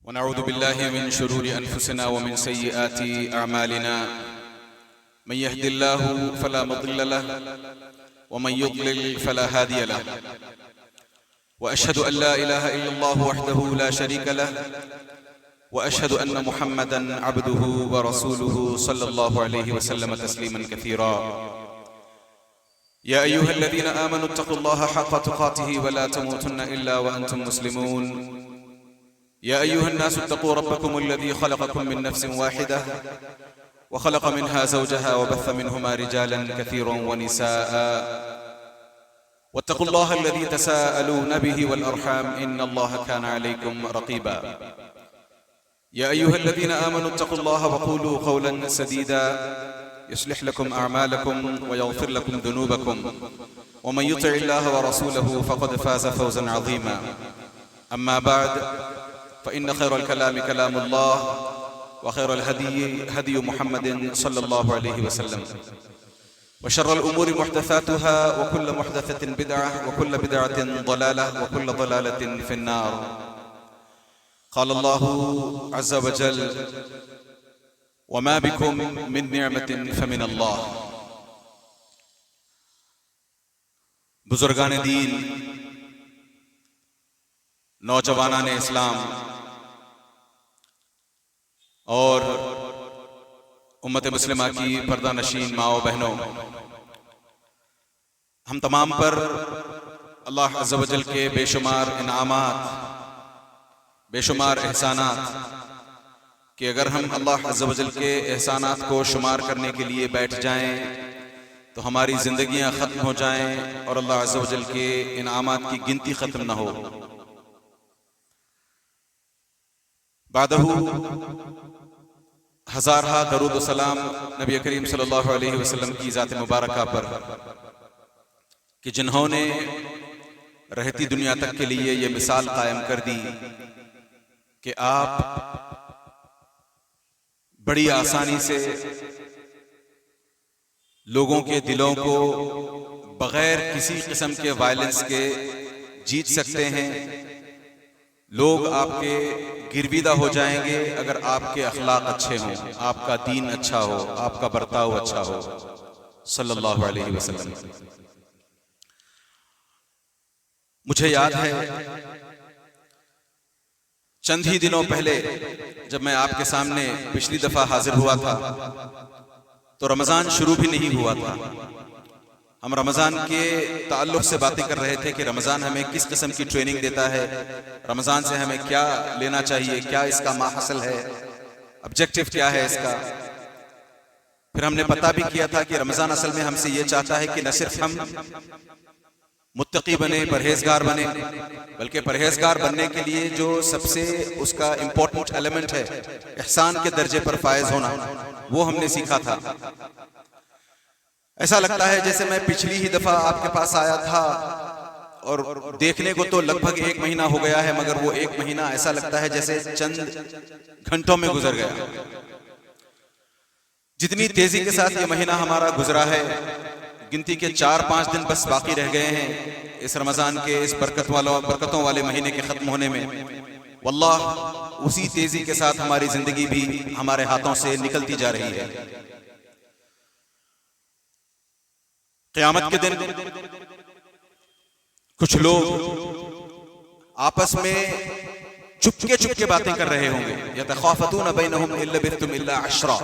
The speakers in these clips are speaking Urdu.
ونعوذ بالله من شرور أنفسنا ومن سيئات أعمالنا من يهد الله فلا مضل له ومن يضلل فلا هادي له وأشهد أن لا إله إلا الله وحده لا شريك له وأشهد أن محمدًا عبده ورسوله صلى الله عليه وسلم تسليمًا كثيرا يا أيها الذين آمنوا اتقوا الله حق تقاته ولا تموتن إلا وأنتم مسلمون يا أيها الناس اتقوا ربكم الذي خلقكم من نفس واحدة وخلق منها زوجها وبث منهما رجالا كثيرا ونساء واتقوا الله الذي تساءلون به والأرحام إن الله كان عليكم رقيبا يا أيها الذين آمنوا اتقوا الله وقولوا قولا سديدا يصلح لكم أعمالكم ويغفر لكم ذنوبكم ومن يطع الله ورسوله فقد فاز فوزا عظيما أما بعد فإن خير الكلام كلام الله وخير الهدي هدي محمد صلى الله عليه وسلم وشر الأمور محدثاتها وكل محدثة بدعة وكل بدعة ضلالة وكل ضلالة في النار قال الله عز وجل وما بكم من نعمة فمن الله بزرگان دین، نوجوانان اسلام اور امت مسلمہ کی پردہ نشین ماں و بہنوں، ہم تمام پر اللہ عز و جل کے بے شمار انعامات، بے شمار احسانات کہ اگر ہم اللہ عز و جل کے احسانات کو شمار کرنے کے لیے بیٹھ جائیں تو ہماری زندگیاں ختم ہو جائیں اور اللہ عز و جل کے انعامات کی گنتی ختم نہ ہو۔ بعدہ ہزارہا درود و سلام نبی کریم صلی اللہ علیہ وسلم کی ذات مبارکہ پر کہ جنہوں نے رہتی دنیا تک کے لیے یہ مثال قائم کر دی کہ آپ بڑی آسانی سے لوگوں کے دلوں کو بغیر کسی قسم کے وائلنس کے جیت سکتے ہیں۔ لوگ آپ کے گرویدہ ہو جائیں گے اگر آپ کے اخلاق اچھے ہوں، آپ کا دین اچھا ہو، آپ کا برتاؤ اچھا ہو صلی اللہ علیہ وسلم۔ مجھے یاد ہے چند ہی دنوں پہلے جب میں آپ کے سامنے پچھلی دفعہ حاضر ہوا تھا تو رمضان شروع بھی نہیں ہوا تھا۔ ہم رمضان کے تعلق سے باتیں کر رہے تھے کہ رمضان ہمیں کس قسم کی ٹریننگ دیتا ہے، رمضان سے ہمیں کیا لینا چاہیے، کیا اس کا ماحصل ہے، آبجیکٹو کیا ہے اس کا۔ پھر ہم نے پتہ بھی کیا تھا کہ رمضان اصل میں ہم سے یہ چاہتا ہے کہ نہ صرف ہم متقی بنے، پرہیزگار بنے، بلکہ پرہیزگار بننے کے لیے جو سب سے اس کا امپورٹنٹ ایلیمنٹ ہے احسان کے درجے پر فائز ہونا، وہ ہم نے سیکھا تھا۔ ایسا لگتا ہے جیسے میں پچھلی ہی دفعہ آپ کے پاس آیا تھا اور دیکھنے کو تو لگ بھگ 1 مہینہ ہو گیا ہے، مگر وہ 1 مہینہ ایسا لگتا ہے جیسے چند گھنٹوں میں گزر گیا۔ جتنی تیزی کے ساتھ یہ مہینہ ہمارا گزرا ہے، گنتی کے 4-5 دن بس باقی رہ گئے ہیں اس رمضان کے اس برکتوں والے مہینے کے ختم ہونے میں۔ واللہ اسی تیزی کے ساتھ ہماری زندگی بھی ہمارے ہاتھوں سے نکلتی جا رہی ہے۔ قیامت کے دن کچھ لوگ آپس میں چپکے باتیں کر رہے ہوں گے، یتخافتون بینہم ان لبثتم الا عشرا۔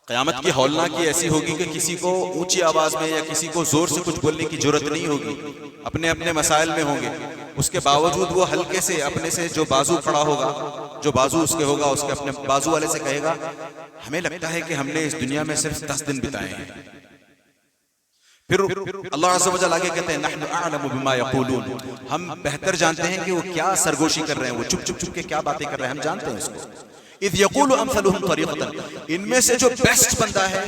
قیامت کی ہولناکی ایسی ہوگی کہ کسی کو اونچی آواز میں یا کسی کو زور سے کچھ بولنے کی جرت نہیں ہوگی، اپنے اپنے مسائل میں ہوں گے۔ اس کے باوجود وہ ہلکے سے اپنے سے جو بازو کھڑا ہوگا، جو بازو اس کے ہوگا، اس کے اپنے بازو والے سے کہے گا ہمیں لگتا ہے کہ ہم نے اس دنیا میں صرف 10 دن بتائے ہیں۔ پھر اللہ عز و جل آگے کہتے ہیں نحن اعلم بما یقولون، ہم بہتر جانتے ہیں کہ وہ کیا سرگوشی کر رہے ہیں، وہ چپ کے کیا باتیں کر رہے ہیں، ہم جانتے ہیں اس کو۔ اذ یقول امثلهم طریقۃ، ان میں سے جو بیسٹ بندہ ہے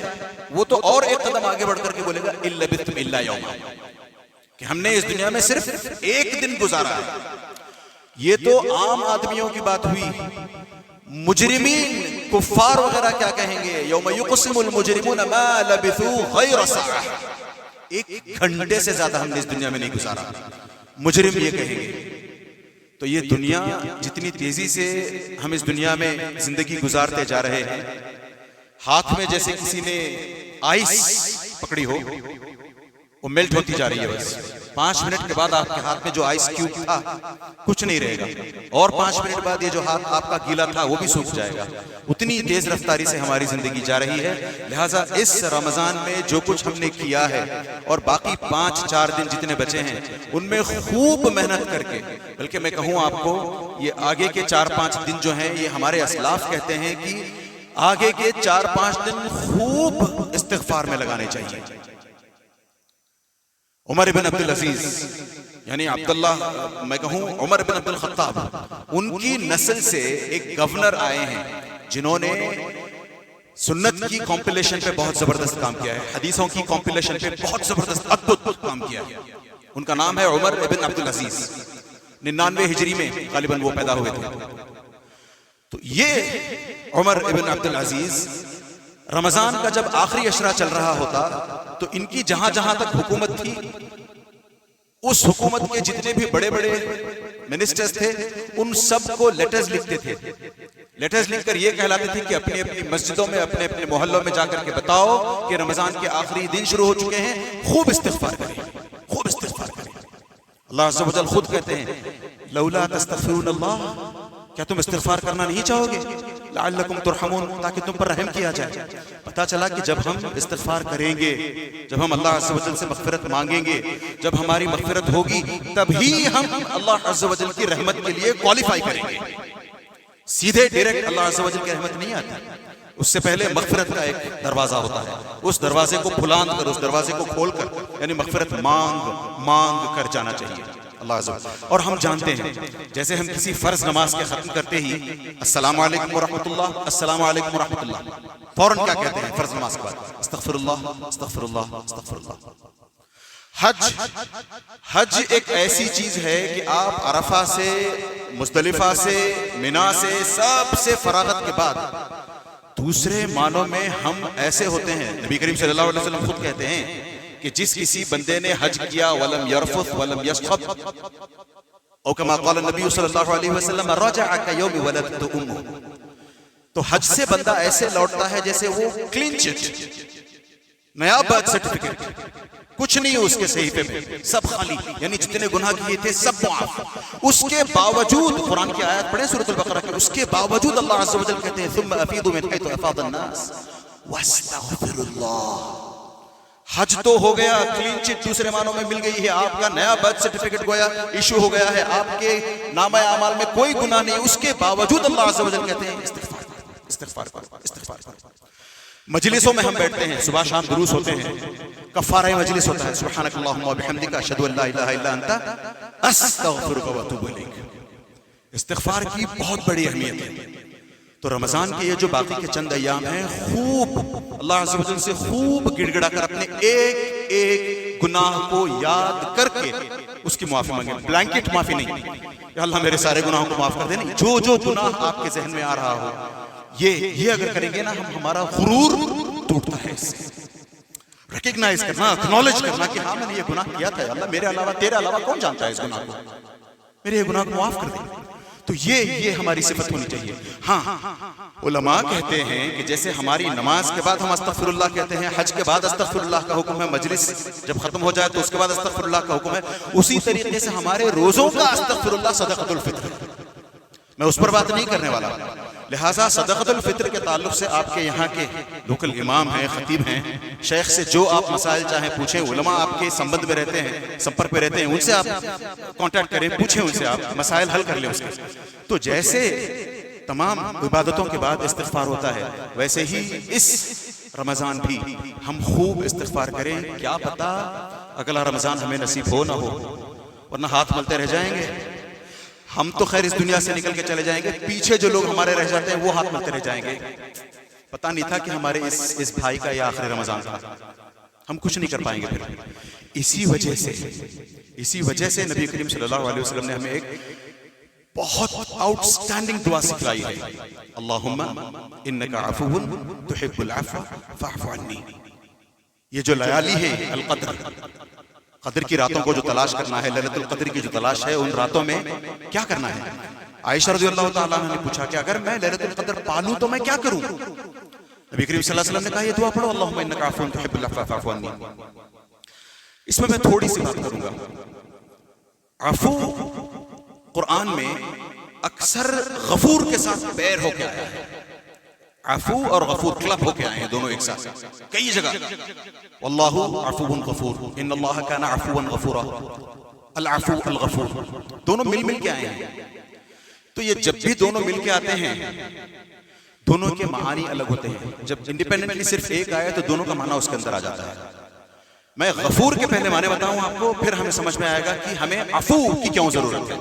وہ تو اور ایک قدم آگے بڑھ کر کے بولے گا ان لبثتم الا یوما، کہ ہم نے اس دنیا میں صرف 1 دن گزارا ہے۔ یہ تو عام آدمیوں کی بات ہوئی، مجرمین کفار وغیرہ کیا کہیں گے؟ یوم یقسم المجرمون ما لبثوا غیر ساعہ، 1 گھنٹے سے زیادہ ہم نے اس دنیا میں نہیں گزارا۔ مجرم یہ کہیں گے تو یہ دنیا جتنی تیزی سے ہم اس دنیا میں زندگی گزارتے جا رہے ہیں، ہاتھ میں جیسے کسی نے آئس پکڑی ہو، وہ میلٹ ہوتی جا رہی ہے، بس 5 منٹ کے بعد آپ کے ہاتھ میں جو آئس کیوب تھا کچھ نہیں رہے گا، اور 5 منٹ بعد یہ جو ہاتھ آپ کا گیلا تھا وہ بھی سوکھ جائے گا۔ اتنی تیز رفتاری سے ہماری زندگی جا رہی ہے، لہٰذا اس رمضان میں جو کچھ ہم نے کیا ہے اور باقی 5-4 دن جتنے بچے ہیں ان میں خوب محنت کر کے، بلکہ میں کہوں آپ کو یہ آگے کے 4-5 دن جو ہیں یہ ہمارے اسلاف کہتے ہیں کہ آگے کے 4-5 دن خوب استغفار میں لگانے چاہیے۔ عمر بن عبدالعزیز یعنی عبداللہ، میں کہوں عمر بن عبد الخطاب، ان کی نسل سے ایک گورنر آئے ہیں جنہوں نے سنت کی کمپلیشن پہ بہت زبردست کام کیا ہے، حدیثوں کی کمپلیشن پہ بہت زبردست ادبھت کام کیا ہے۔ ان کا نام ہے عمر بن عبدالعزیز، 99 ہجری میں غالباً وہ پیدا ہوئے تھے۔ تو یہ عمر بن عبدالعزیز رمضان کا جب آخری عشرہ چل رہا ہوتا تو ان کی جہاں جہاں تک حکومت تھی، اس حکومت کے جتنے بھی بڑے بڑے منسٹرز تھے ان سب کو لیٹرز لکھتے تھے۔ لیٹرز لکھ کر یہ کہلاتے تھے کہ اپنی اپنی مسجدوں میں، اپنے اپنے محلوں میں جا کر کے بتاؤ کہ رمضان کے آخری دن شروع ہو چکے ہیں، خوب استغفار کریں، خوب استغفار کریں۔ اللہ عز و جل خود کہتے ہیں لولا تستغفرون اللہ، کیا تم استغفار کرنا نہیں چاہو گے؟ لعلکم ترحمون، تاکہ تم پر رحم کیا جائے۔ پتہ چلا کہ جب ہم استغفار کریں گے، جب ہم اللہ عز و جل سے مغفرت مانگیں گے، جب ہماری مغفرت ہوگی، تبھی ہم اللہ عز و جل کی رحمت کے لیے کوالیفائی کریں گے۔ سیدھے ڈائریکٹ اللہ عز و جل کی رحمت نہیں آتی، اس سے پہلے مغفرت کا ایک دروازہ ہوتا ہے، اس دروازے کو پھلاند کر، اس دروازے کو کھول کر، یعنی مغفرت مانگ کر جانا چاہیے اللہ عز و جل۔ اور ہم جانتے ہیں جیسے ہم کسی فرض نماز کے ختم کرتے ہی السلام علیکم ورحمۃ اللہ، السلام علیکم ورحمۃ اللہ، فوراً کیا کہتے ہیں فرض نماز کے بعد؟ استغفر اللہ، استغفر اللہ، استغفر اللہ۔ حج ایک ایسی چیز ہے کہ آپ عرفہ سے، مزدلفہ سے، منا سے، سب سے فراغت کے بعد دوسرے معنوں میں ہم ایسے ہوتے ہیں، نبی کریم صلی اللہ علیہ وسلم خود کہتے ہیں کہ جس کسی بندے نے حج کیا ولم یرفث ولم یسخب، او کما قال النبی صلی اللہ علیہ وسلم رجع کیوم ولدت امہ، تو حج سے بندہ ایسے لوٹتا ہے جیسے وہ کلین چٹ، نیا برتھ سرٹیفکیٹ، کچھ نہیں اس کے صحیفے میں، سب خالی، یعنی جتنے گناہ کیے تھے سب معاف۔ اس کے باوجود قرآن کی آیت پڑھیں سورۃ البقرہ کی، اس کے باوجود اللہ عز و جل کہتے ہیں ثم افیضوا من حیث افاض الناس واستغفروا اللہ۔ حج تو ہو گیا، کلین چٹ دوسرے معنوں میں مل گئی ہے، آپ کا نیا برتھ سرٹیفکیٹ گویا ایشو ہو گیا ہے، آپ کے نامہ اعمال میں کوئی گناہ نہیں، اس کے باوجود اللہ عز و جل کہتے ہیں استغفار کرو، استغفار کرو، استغفار کرو۔ مجلسوں میں ہم بیٹھتے ہیں، صبح شام دروس ہوتے ہیں، کفارہ مجلس ہوتا ہے، سبحانک اللہم و بحمدک اشہد ان لا الہ الا انت استغفرک و اتوب الیک۔ استغفار کی بہت بڑی اہمیت ہے۔ تو رمضان کے یہ جو باقی کے چند ایام ہیں، خوب اللہ عز و جل سے خوب گڑ گڑا کر اپنے ایک ایک گناہ کو یاد کر کے اس کی معافی مانگیں، بلینکٹ معافی نہیں کہ اللہ میرے سارے گناہوں کو معاف کر دے، نہیں، جو جو گناہ آپ کے ذہن میں آ رہا ہو، یہ اگر کریں گے نا، ہمارا غرور ٹوٹتا ہے اس سے۔ ریکگنائز کرنا، اکنالج کرنا کہ ہاں میں نے یہ گناہ کیا تھا، اللہ میرے علاوہ تیرے علاوہ کون جانتا ہے اس گناہ کو، میرے یہ گناہ کو معاف کر دے۔ تو یہ ہماری صفت ہونی چاہیے۔ ہاں، علماء کہتے ہیں کہ جیسے ہماری نماز کے بعد ہم استغفر اللہ کہتے ہیں، حج کے بعد استغفر اللہ کا حکم ہے، مجلس جب ختم ہو جائے تو اس کے بعد استغفر اللہ کا حکم ہے، اسی طریقے سے ہمارے روزوں کا استغفر اللہ صدقۃ الفطر ہے۔ میں اس پر بات نہیں کرنے والا، لہٰذا صدقۃ الفطر کے تعلق سے آپ کے یہاں کے لوکل امام ہیں، خطیب ہیں، شیخ سے جو آپ مسائل چاہیں پوچھیں، علماء آپ کے سمبند میں رہتے ہیں، سمپرک پہ رہتے ہیں، ان سے آپ کانٹیکٹ کریں، پوچھیں ان سے، آپ مسائل حل کر لیں اس کے۔ تو جیسے تمام عبادتوں کے بعد استغفار ہوتا ہے، ویسے ہی اس رمضان بھی ہم خوب استغفار کریں۔ کیا پتہ اگلا رمضان ہمیں نصیب ہو نہ ہو، ورنہ ہاتھ ملتے رہ جائیں گے۔ ہم تو خیر اس دنیا سے نکل کے چلے جائیں گے، پیچھے جو لوگ ہمارے رہ جاتے ہیں وہ ہاتھ ملتے رہ جائیں گے۔ پتہ نہیں تھا کہ ہمارے اس بھائی کا یہ آخری رمضان تھا، ہم کچھ نہیں کر پائیں گے پھر۔ اسی وجہ سے نبی کریم صلی اللہ علیہ وسلم نے ہمیں ایک بہت آؤٹ سٹینڈنگ دعا سکھلائی ہے، اللہم انک عفو تحب العفو فاعف عنی۔ یہ جو لیالی ہے القدر، قدر کی راتوں کو جو تلاش کرنا ہے، لیلۃ القدر کی جو تلاش ہے، ان راتوں میں کیا کرنا ہے؟ عائشہ رضی اللہ تعالیٰ عنہ نے پوچھا کہ اگر میں لیلۃ القدر پالوں تو میں کیا کروں؟ نبی کریم صلی اللہ علیہ وسلم نے کہا یہ دعا پڑھو، اللہم انک عفو تحب العفو فاعف عنی۔ اس میں تھوڑی سی بات کروں گا۔ عفو قرآن میں اکثر غفور کے ساتھ پیر ہو کے آیا ہے۔ عفو اور غفور کلب ہو کے آئے ہیں دونوں ایک ساتھ کئی جگہ۔ واللہ عفو غفور، ان اللہ کان عفوا غفورا، العفو الغفور، دونوں مل کے آئے ہیں۔ تو یہ جب بھی دونوں مل کے آتے ہیں دونوں کے معانی الگ ہوتے ہیں۔ جب انڈیپینڈنٹلی صرف ایک آئے تو دونوں کا معنی اس کے اندر آ جاتا ہے۔ میں غفور کے پہلے معنی بتاؤں آپ کو، پھر ہمیں سمجھ میں آئے گا کہ ہمیں عفو کی کیوں ضرورت ہے۔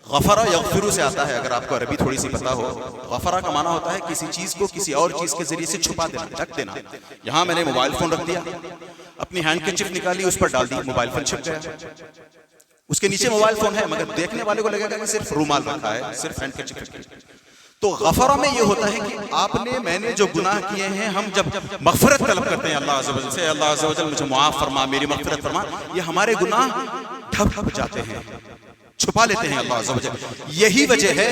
غفرہ یغفرو سے آتا ہے، اگر آپ کو عربی تھوڑی سی پتا ہو۔ غفرہ کا معنی ہوتا ہے کسی چیز کو کسی اور چیز کے ذریعے سے چھپا دینا، ڈھک دینا۔ یہاں میں نے موبائل فون رکھ دیا، اپنی ہینڈ کرچیف نکالی، اس پر ڈال دی، موبائل فون چھپ گیا۔ اس کے نیچے موبائل فون ہے مگر دیکھنے والے کو لگے گا کہ صرف رومال رکھا ہے، صرف ہینڈ کرچیف رکھی ہے۔ تو غفرہ میں یہ ہوتا ہے کہ آپ نے میں نے جو گناہ کیے ہیں، ہم جب مغفرت طلب کرتے ہیں اللہ عز و جل سے، اللہ عز و جل مجھے معاف فرما، میری مغفرت فرما، یہ ہمارے گناہ ڈھپ جاتے ہیں، چھپا لیتے ہیں اللہ عز و جل۔ یہی وجہ ہے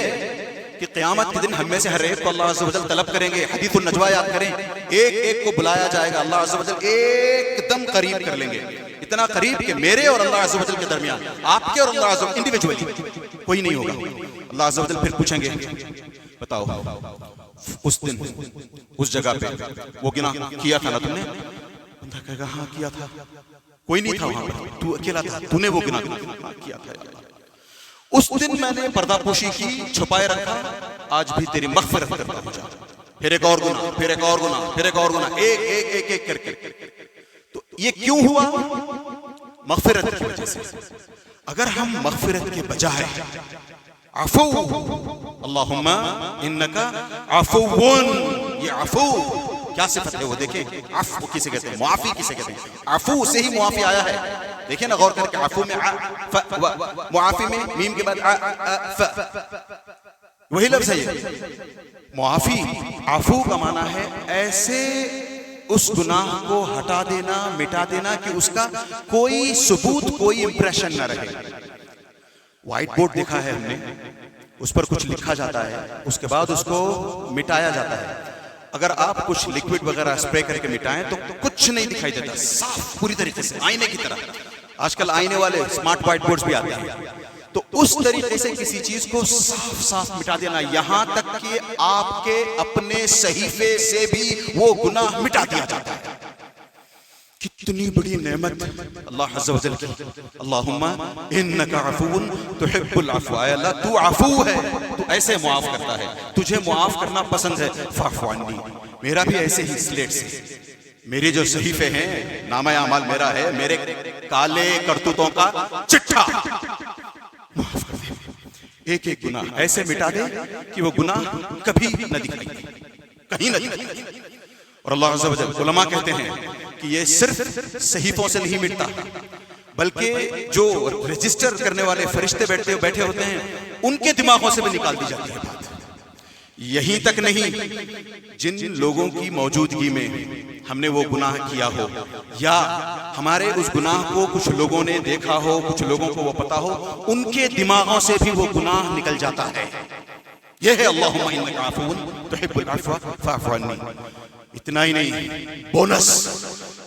کہ قیامت کے دن ہم میں سے ہر ایک کو اللہ عز و جل طلب کریں گے۔ حدیث النجوہ یاد کریں، ایک ایک کو بلایا جائے گا، اللہ عز و جل ایک دم قریب کر لیں گے، اتنا قریب کہ میرے اور اللہ عز و جل کے درمیان، آپ کے اور اللہ عز و جل انڈیویجولی کوئی نہیں ہوگا۔ اللہ عز و جل پھر پوچھیں گے بتاؤ اس دن اس جگہ پہ وہ گناہ کیا تھا نا تم نے؟ بندہ کہے گا ہاں کیا تھا، کوئی نہیں تھا وہاں پر، تو اکیلا تھا، تو نے وہ گناہ کیا تھا۔ اس دن میں نے پردہ پوشی کی، چھپائے رکھا، آج بھی تیری مغفرت کرتا ہوں جا۔ پھر ایک اور گناہ، پھر ایک اور گناہ، پھر ایک اور گناہ، ایک ایک ایک کر کے۔ تو یہ کیوں ہوا؟ مغفرت کی وجہ سے۔ اگر ہم مغفرت کے بجائے عفو، اللہم انکا عفوون، یہ عفو کیا صفت ہے وہ دیکھیں۔ عفو کسے کہتے ہیں؟ معافی کسے کہتے ہیں؟ عفو سے ہی معافی آیا ہے، دیکھیں نا غور کر کے، عفو میں معافی میں میم کے بعد وہی لفظ ہے یہ معافی۔ عفو کا معنی ہے ایسے اس گناہ کو ہٹا دینا، مٹا دینا کہ اس کا کوئی ثبوت، کوئی امپریشن نہ رہے۔ وائٹ بورڈ دیکھا ہے ہم نے، اس پر کچھ لکھا جاتا ہے، اس کے بعد اس کو مٹایا جاتا ہے۔ اگر آپ کچھ لکوڈ وغیرہ اسپرے کر کے مٹائیں تو کچھ نہیں دکھائی دیتا، صاف پوری طریقے سے آئینے کی طرح۔ آج کل آئینے والے اسمارٹ وائٹ بورڈز بھی آتے ہیں۔ تو اس طریقے سے کسی چیز کو صاف صاف مٹا دینا، یہاں تک کہ آپ کے اپنے صحیفے سے بھی وہ گناہ مٹا دیا جاتا ہے۔ کتنی بڑی نعمت اللہ عز و جل کی۔ اللہم انکا عفو تحب العفو، اے اللہ تو عفو ہے، تو ایسے معاف کرتا ہے، تجھے معاف کرنا پسند ہے۔ فاعف عنی، میرا بھی ایسے ہی سلیٹ سے، میرے جو صحیفے ہیں، نامہ اعمال میرا ہے، میرے کالے کرتوتوں کا چٹھا معاف کر دے، ایک ایک گناہ ایسے مٹا دے کہ وہ گناہ کبھی نہ دکھائی دے، کہیں نہ دکھائی دے۔ اور اللہ عز و جل، علماء کہتے ہیں کہ یہ صرف صحیفوں سے نہیں مٹتا، بلکہ جو رجسٹر کرنے والے فرشتے بیٹھے ہوتے ہیں ان کے دماغوں سے بھی نکال دی جاتی ہے بات۔ یہیں تک نہیں، جن لوگوں کی موجودگی میں ہم نے وہ گناہ کیا ہو، یا ہمارے اس گناہ کو کچھ لوگوں نے دیکھا ہو، کچھ لوگوں کو وہ پتا ہو، ان کے دماغوں سے بھی وہ گناہ نکل جاتا ہے۔ یہ ہے اللہم انکا عفو تحب العفو فاعف عنی۔ اتنا ہی نہیں، بونس،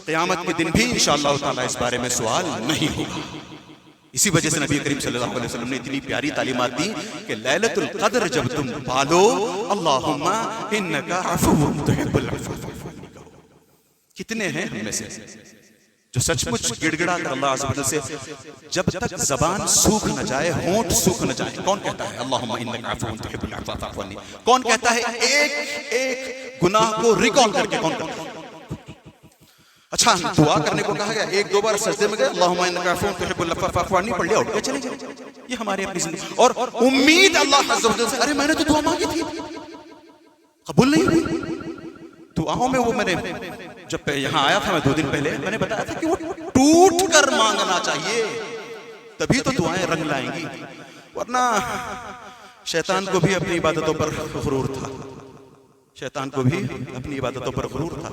قیامت کے دن بھی انشاءاللہ تعالیٰ اس بارے میں سوال نہیں ہوگا۔ اسی وجہ سے نبی کریم صلی اللہ علیہ وسلم نے اتنی پیاری تعلیمات دی کہ لیلۃ القدر جب تم پالو، اللہم انکا عفو تحب العفو فاعف عنی کہو۔ کتنے ہیں ہم میں سے جو سچ مچ گڑ گڑا کر اللہ عز و جل سے، جب تک زبان سوکھ نہ جائے، ہونٹ سوکھ نہ جائے، کون کہتا ہے اللہم انکا عفو تحب العفو فاعف عنی؟ کون کہتا ہے ایک ایک گناہ کو ریکال کر کے؟ کون کرتا ہے؟ اچھا، دعا کرنے کو کہا گیا، ایک دو بار سجدے میں گئے، اللہم انکا عفو تحب العفو فاعف عنی پڑھ لیا، اٹھ کے چلے جائے۔ یہ ہماری اپنی زندگی، اور امید اللہ عز و جل سے، ارے میں نے تو دعا مانگی تھی، قبول نہیں ہوئی۔ دعاؤں میں وہ میں نے جب یہاں آیا تھا، میں 2 دن پہلے میں نے بتایا تھا کہ وہ ٹوٹ کر مانگنا چاہیے، تبھی تو دعائیں رنگ لائیں گی، ورنہ شیطان کو بھی اپنی عبادتوں پر غرور تھا، شیطان کو بھی اپنی عبادتوں پر غرور تھا۔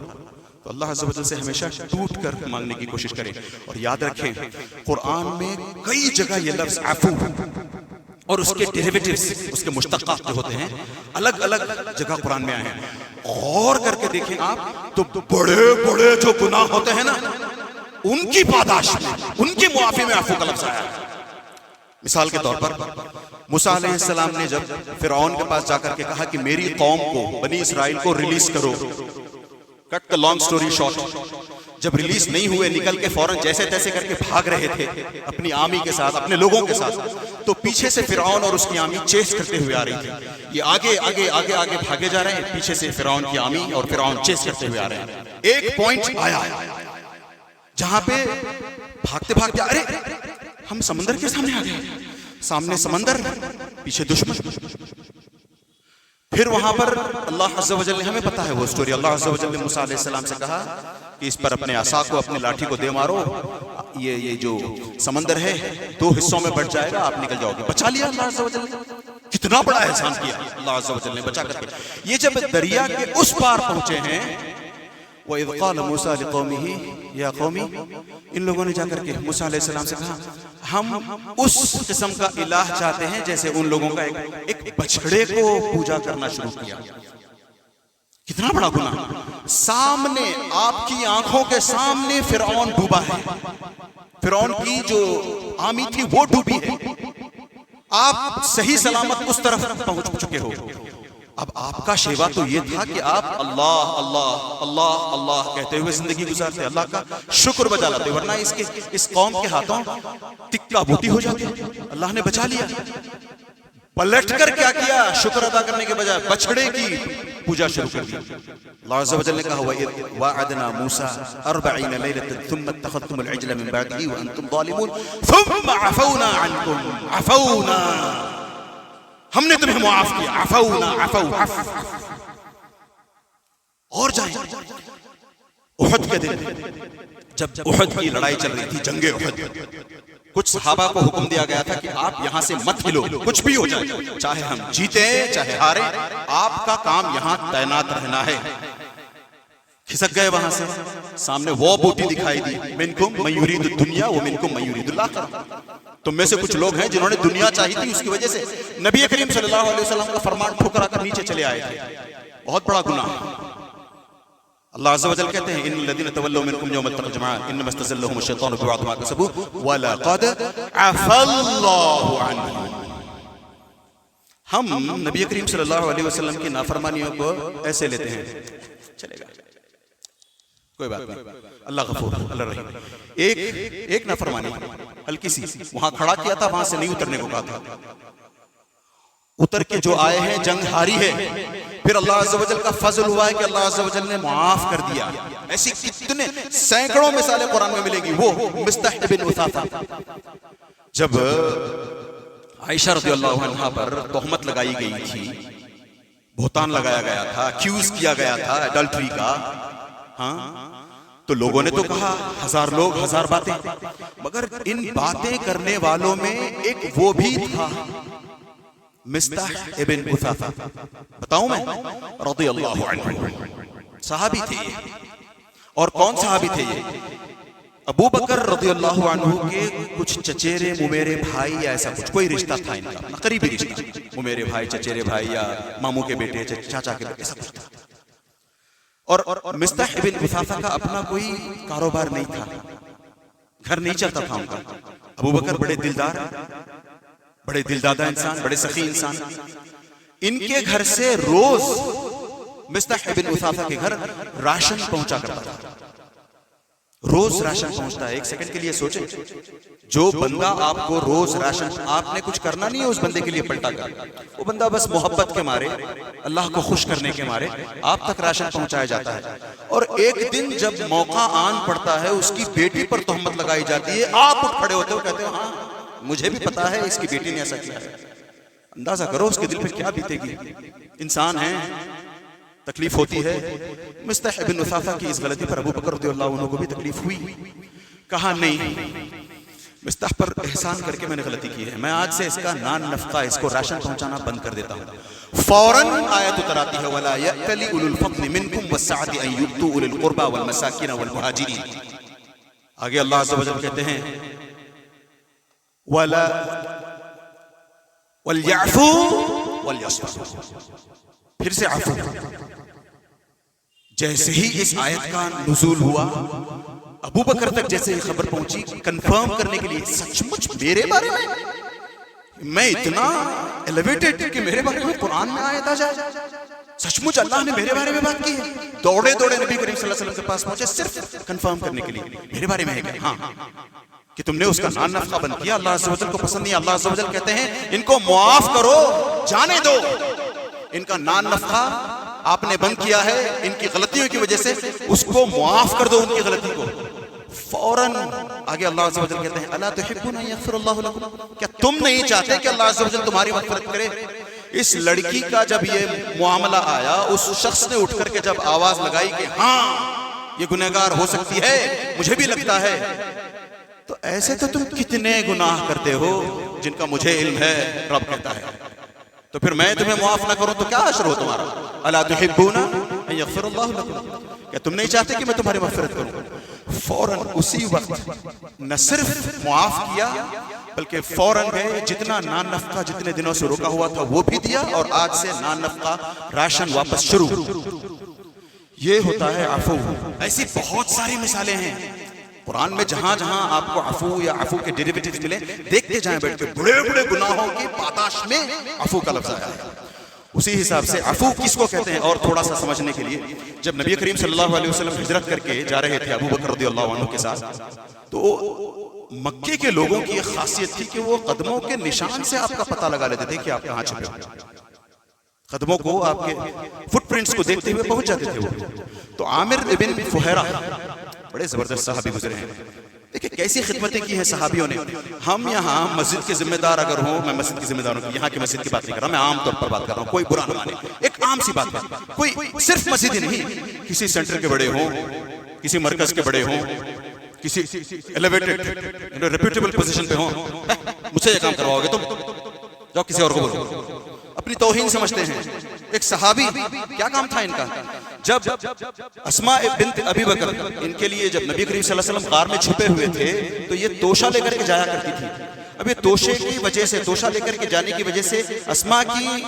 تو اللہ عز و جل سے ہمیشہ ٹوٹ کر مانگنے کی کوشش کریں. اور یاد رکھیں قرآن میں کئی جگہ یہ لفظ عفو اور اس کے ڈیریویٹیوز، اس کے مشتقات جو ہوتے ہیں، الگ الگ جگہ قرآن میں آئے ہیں. غور کر کے دیکھیں آپ تو بڑے بڑے جو گناہ ہوتے ہیں نا، ان کی پاداش میں، ان کے معافی میں عفو کا لفظ آیا ہے. مثال کے طور پر موسیٰ علیہ السلام نے جب فرعون کے پاس جا کر کے کہا کہ میری قوم کو، بنی اسرائیل کو ریلیز کرو، کٹ دا لانگ سٹوری شارٹ، جب ریلیز نہیں ہوئے نکل کے فوراً جیسے تیسے کر کے بھاگ رہے تھے اپنی آرمی کے ساتھ، اپنے لوگوں کے ساتھ، تو پیچھے سے فرعون اور اس کی آرمی چیس کرتے ہوئے آ رہی تھی. یہ آگے آگے آگے آگے بھاگے جا رہے ہیں، پیچھے سے فرعون کی آرمی اور فرعون چیس کرتے ہوئے آ رہے ہیں. ایک پوائنٹ آیا جہاں پہ بھاگتے بھاگتے ارے ہم سمندر کے سامنے آ گئے، سامنے سمندر پیچھے دشمن. پھر وہاں پر اللہ عز و جل نے، ہمیں پتا ہے وہ سٹوری، اللہ عز و جل نے موسیٰ علیہ السلام سے کہا کہ اس پر اپنے عصا کو، اپنے لاٹھی کو دے مارو، یہ جو سمندر ہے 2 حصوں میں بٹ جائے گا، آپ نکل جاؤ گے. بچا لیا اللہ عز و جل نے. کتنا بڑا احسان کیا اللہ عز و جل نے بچا کر کے. یہ جب دریا کے اس پار پہنچے ہیں، وَإِذْ قَالَ مُوسَىٰ لِقَوْمِهِ يَا قَوْمِ، ان لوگوں نے جا کر کے موسیٰ علیہ السلام سے کہا ہم اس قسم کا الہ چاہتے ہیں جیسے ان لوگوں کا ایک بچڑے کو پوجا کرنا شروع کیا. کتنا بڑا گناہ. سامنے آپ کی آنکھوں کے سامنے فرعون ڈوبا ہے، فرعون کی جو آرمی تھی وہ ڈوبی ہے، آپ صحیح سلامت اس طرف پہنچ چکے ہو. اب آپ کا شیوا تو یہ تھا کہ آپ اللہ اللہ اللہ اللہ کہتے ہوئے زندگی گزارتے، اللہ کا شکر بجا لاتے، ورنہ اس قوم کے ہاتھوں تکا بوٹی ہو جاتی. اللہ نے بچا لیا. پلٹ کر کیا کیا؟ شکر ادا کرنے کے بجائے بچڑے کی پوجا شروع کر دی. اللہ عز و جل نے کہا وَعَدْنَا مُوسَىٰ 40 لَيْلَةً ثُمَّ اتَّخَذْتُمُ الْعِجْلَ مِن بَعْدِهِ وَأَنْتُمْ ظَالِمُونَ ثُمَّ عَفَوْنَا عَنْكُمْ عَفَوْنَا، ہم نے تمہیں معاف کیا. عفونا عفو اور جائیں. احد کے دن جب احد کی لڑائی چل رہی تھی، جنگ احد، کچھ صحابہ کو حکم دیا گیا تھا کہ آپ یہاں سے مت ہلو، کچھ بھی ہو جائے، چاہے ہم جیتیں چاہے ہاریں، آپ کا کام یہاں تعینات رہنا ہے. کھسک گئے وہاں سے، سامنے وہ بوٹی دکھائی دی، منکم من یرید الدنیا ومنکم من یرید الآخرہ. تم میں سے کچھ لوگ ہیں جنہوں نے دنیا چاہی تھی، اس کی وجہ سے نبی کریم صلی اللہ علیہ وسلم کا فرمان ٹھکرا کر نیچے چلے آئے تھے. بہت بڑا گناہ. اللہ عز و جل کہتے ہیں ان الذين تولوا منكم يوم التقى الجمعان انما استزلهم الشيطان ببعض ما كسبوا ولقد عفا الله عنهم. ہم نبی کریم صلی اللہ علیہ وسلم کی نافرمانیوں کو ایسے لیتے ہیں، چلے گا کوئی بات نہیں، اللہ غفور اللہ رحیم. ایک نافرمانی ہلکی سی وہاں کھڑا کیا تھا، وہاں سے نہیں اترنے کو کہا تھا. اتر کے جو آئے ہیں جنگ ہاری ہے، پھر اللہ عز و جل کا فضل ہوا ہے کہ اللہ عز و جل نے معاف کر دیا. ایسی کتنے سینکڑوں مثالیں قرآن میں ملے گی. وہ مصطح بن اثاثہ، جب عائشہ رضی اللہ عنہا پر تہمت لگائی گئی تھی، بہتان لگایا گیا تھا، ایکیوز کیا گیا تھا ایڈلٹری کا، ہاں تو لوگوں نے تو کہا 1000 لوگ 1000 باتیں، مگر ان باتیں کرنے والوں میں ایک وہ بھی تھا مصطح ابن اثاثہ. بتاؤں میں؟ رضی اللہ عنہ، صحابی تھے یہ. اور کون صحابی تھے یہ؟ ابو بکر رضی اللہ عنہ کے کچھ چچیرے ممیرے بھائی یا ایسا کچھ کوئی رشتہ تھا ان کا، قریبی رشتہ، ممیرے بھائی، چچیرے بھائی یا ماموں کے بیٹے، چاچا کے بیٹے، ایسا کچھ تھا. اور مصطح ابن اثاثہ کا اپنا کوئی کاروبار نہیں تھا، گھر نہیں چلتا تھا ان کا. ابو بکر بڑے دلدار، بڑے دلدادہ انسان، بڑے سخی انسان. ان کے گھر سے روز مصطح ابن اثاثہ کے گھر راشن پہنچا کرتا تھا. روز راشن پہنچتا ہے. ایک سیکنڈ کے لیے سوچیں، جو بندہ آپ کو روز راشن، آپ نے کچھ کرنا نہیں ہے اس بندے کے لیے پلٹا کر، وہ بندہ بس محبت کے مارے، اللہ کو خوش کرنے کے مارے آپ تک راشن پہنچایا جاتا ہے. اور ایک دن جب موقع آن پڑتا ہے، اس کی بیٹی پر تہمت لگائی جاتی ہے، آپ اٹھ کھڑے ہوتے ہو، کہتے ہو ہاں مجھے بھی پتا ہے اس کی بیٹی نے ایسا کیا ہے. اندازہ کرو اس کے دل پہ کیا بیتے گی. انسان ہیں، تکلیف ہوتی ہے. مصطح ابن اثاثہ کی اس غلطی پر ابو بکر رضی اللہ عنہ کو بھی تکلیف ہوئی. کہا نہیں، مصطح پر احسان کر کے میں نے غلطی کی ہے، میں آج سے اس کا نان نفقہ، اس کو راشن پہنچانا بند کر دیتا ہوں. فوراً آیت اتر آتی ہے وَلَا يَأْتَلِ أُولُو الْفَضْلِ مِنْكُمْ وَالسَّعَةِ أَنْ يُؤْتُوا أُولِي الْقُرْبَى وَالْمَسَاكِينَ وَالْمُهَاجِرِينَ. آگے اللہ عز و جل کہتے ہیں وَلْيَعْفُوا وَلْيَصْفَحُوا. پھر سے عفو. جیسے ہی اس آیت کا نزول ہوا، ابو بکر تک جیسے ہی خبر پہنچی، کنفرم کرنے کے لیے سچ مچ میرے بارے میں اتنا ایلیویٹڈ کہ میرے بارے میں قرآن میں آیت آ جائے، سچ مچ اللہ نے میرے بارے میں بات کی ہے. دوڑے دوڑے نبی کریم صلی اللہ علیہ وسلم کے پاس پہنچے صرف کنفرم کرنے کے لیے میرے بارے میں ہے کہ ہاں کہ تم نے اس کا نان نفقہ بند کیا، اللہ عز و جل کو پسند نہیں. اللہ عز و جل کہتے ہیں ان کو معاف کرو، جانے دو، ان کا نان نفقہ آپ نے بند کیا ہے ان کی غلطیوں کی وجہ سے، اس کو معاف کر دو ان کی غلطی کو. فوراً آگے اللہ عز و جل کہتے ہیں الا تحبون ان یغفر اللہ لکم، کیا تم نہیں چاہتے کہ اللہ عز و جل تمہاری مغفرت کرے؟ اس لڑکی کا جب یہ معاملہ آیا، اس شخص نے اٹھ کر کے جب آواز لگائی کہ ہاں یہ گنہگار ہو سکتی ہے، مجھے بھی لگتا ہے، تو ایسے تو تم کتنے گناہ کرتے ہو جن کا مجھے علم ہے. رب کہتا ہے تو پھر میں تمہیں معاف نہ کروں تو کیا اشر ہو تمہارا؟ الا تحبون ان یغفر اللہ لکم، کیا تم نہیں چاہتے کہ میں تمہاری مغفرت کروں؟ فوراً اسی وقت نہ صرف معاف کیا بلکہ فوراً گئے، جتنا نان نفقہ جتنے دنوں سے روکا ہوا تھا وہ بھی دیا، اور آج سے نان نفقہ راشن واپس شروع. یہ ہوتا ہے عفو. ایسی بہت ساری مثالیں ہیں قرآن میں جہاں جہاں آپ کو عفو یا عفو کے ڈیریویٹیوز ملے، دیکھتے جائیں بیٹھ کے. بڑے بڑے گناہوں کی پاداش میں عفو کا لفظ آیا ہے. اسی حساب سے عفو کس کو کہتے ہیں اور تھوڑا سا سمجھنے کے لیے، جب نبی کریم صلی اللہ علیہ وسلم ہجرت کر کے جا رہے تھے ابو بکر رضی اللہ عنہ کے ساتھ، تو مکے کے لوگوں کی ایک خاصیت تھی کہ وہ قدموں کے نشان سے آپ کا پتہ لگا لیتے تھے کہ آپ کہاں چھپے ہو. قدموں کو، آپ کے فٹ پرنٹس کو دیکھتے ہوئے پہنچ جاتے تھے وہ. تو عامر ابن فہیرہ بڑے زبردست صحابی گزرے ہیں. دیکھیں کیسی خدمتیں کی ہیں صحابیوں نے. ہم یہاں مسجد کے ذمہ دار اگر ہوں، میں مسجد کے ذمہ داروں کی، یہاں کی مسجد کی بات نہیں کر رہا، میں عام طور پر بات کر رہا ہوں، کوئی برا نہ مانے، ایک عام سی بات ہے. کوئی صرف مسجد ہی نہیں، کسی سینٹر کے بڑے ہوں، کسی مرکز کے بڑے ہوں، کسی ایلیویٹڈ ریپیوٹیبل پوزیشن پہ ہوں، مجھ سے یہ کام کرواؤ گے تم، جاؤ کسی اور کو بولو. اپنی توہین سمجھتے ہیں. ایک صحابی، کیا کام تھا ان کا؟ جب اسماء بنت ابی بکر، ان کے لیے جب نبی کریم صلی اللہ علیہ وسلم غار میں چھپے ہوئے تھے تو یہ توشہ لے کر کے جایا کرتی تھی. اب یہ توشے کی وجہ سے، توشہ لے کر کے جانے کی وجہ سے اسماء کی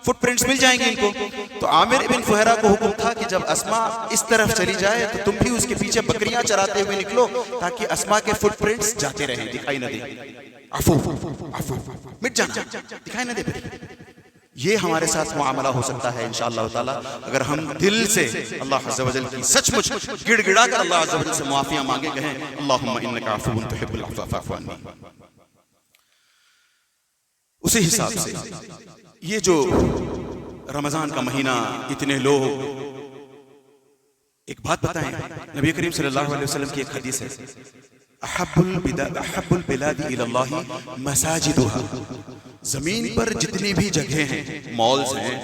فٹ پرنٹس مل جائیں گے ان کو. تو عامر ابن فہیرہ کو حکم تھا کہ جب اسماء اس طرف چلی جائے تو تم بھی اس کے پیچھے بکریاں چراتے ہوئے نکلو، تاکہ اسماء کے فٹ پرنٹس جاتے رہیں، دکھائی نہ دیں. عفو عفو مٹ جانا، دکھائی نہ دے. یہ ہمارے ساتھ معاملہ ہو سکتا ہے انشاءاللہ تعالی اگر ہم دل سے اللہ عز و جل کی سچ مچ گڑ گڑا کر اللہ عز و جل سے معافیاں مانگے، کہیں اللہم انک عفو تحب العفو فاعف عنی. اسی حساب سے یہ جو رمضان کا مہینہ، اتنے لوگ، ایک بات بتائیں، نبی کریم صلی اللہ علیہ وسلم کی ایک حدیث ہے، احب البلاد الی اللہ مساجدها. زمین پر جتنی بھی جگہیں ہیں، مالز ہیں،